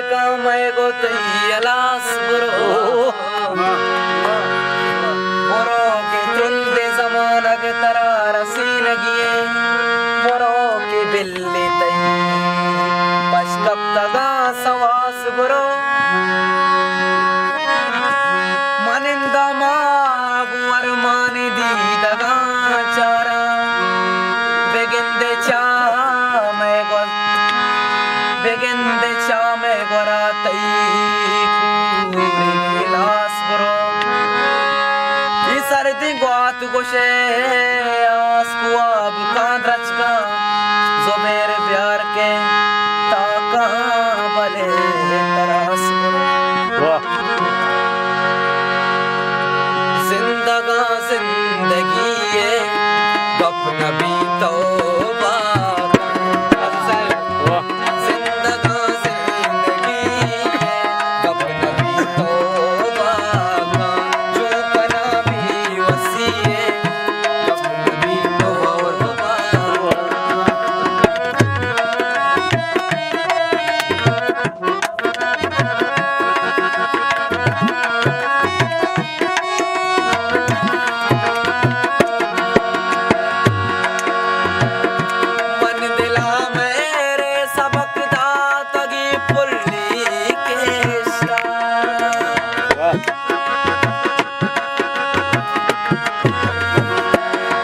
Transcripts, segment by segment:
का मैं गो तैयलास बुरो के तुंदे जमाना के तरा रसी लगिए बुरो के बिल्ली तई पशकब तगा सवास बुरो मनिंदा मागुवर माने दी दगा चारा बेगिंदे चा मैं गो बेगिंदे चा मैं गोरा तई लास बुरो सर्दी गोत गोशे आस कुआब कांद्रच का जोबेर प्यार के ताका बले तरास जिंदगा जिंदगी ये गप नबी तौबा जिंदगा जिंदगी गप नबी तौबा जो कना भी वसीए गप नबी तौबा मन दिला मेरे सबक दातगी पुल्ली के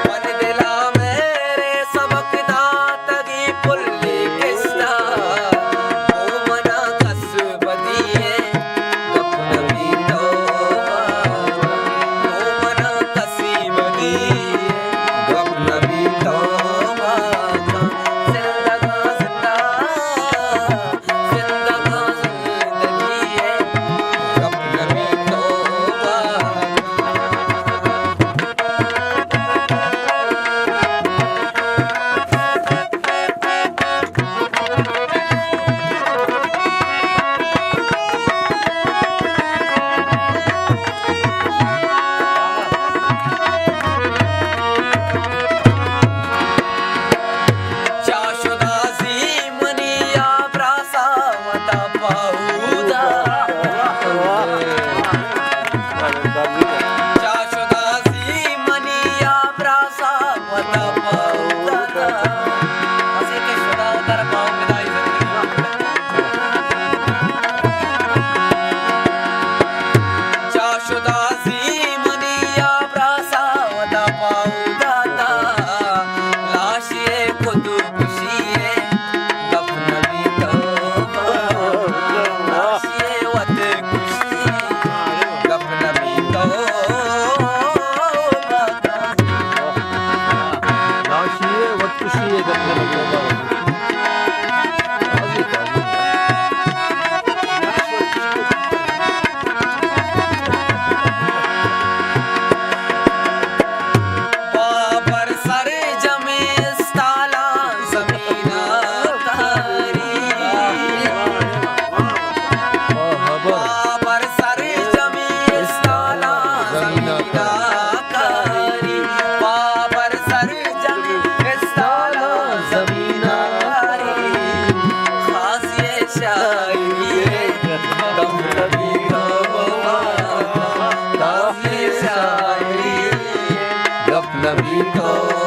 मन दिला मेरे सबक दातगी पुल्ली के ओ मना कस बदिए गप नबी तौबा ओ मना कसी बदिए गप नबी तौबा जिंदगा जिंदगी है गप नबी तौबा चाशुदासी मनिया प्रासा मता पाऊदा चाशुदासी मनिया प्रासा मता पाऊदा असे के शुदा उतर पाऊ मिदाई चाशुदासी मनिया प्रासा मता पाऊदा लाशिए खुद खुशिए गप नबी तौबा लाशिए वत खुशी गप नबी तौबा लाशिये वत्तुशिये गप नबी तौबा बाबर सर जमे इस्ताला ज़मीना कारी बाबर सर जमे इस्ताला ज़मीना कारी बाबर सर जमे इस्ताला ज़मीना कारी खासिए शायरी गप नबी तौबा खासिए शायरी गप नबी तौबा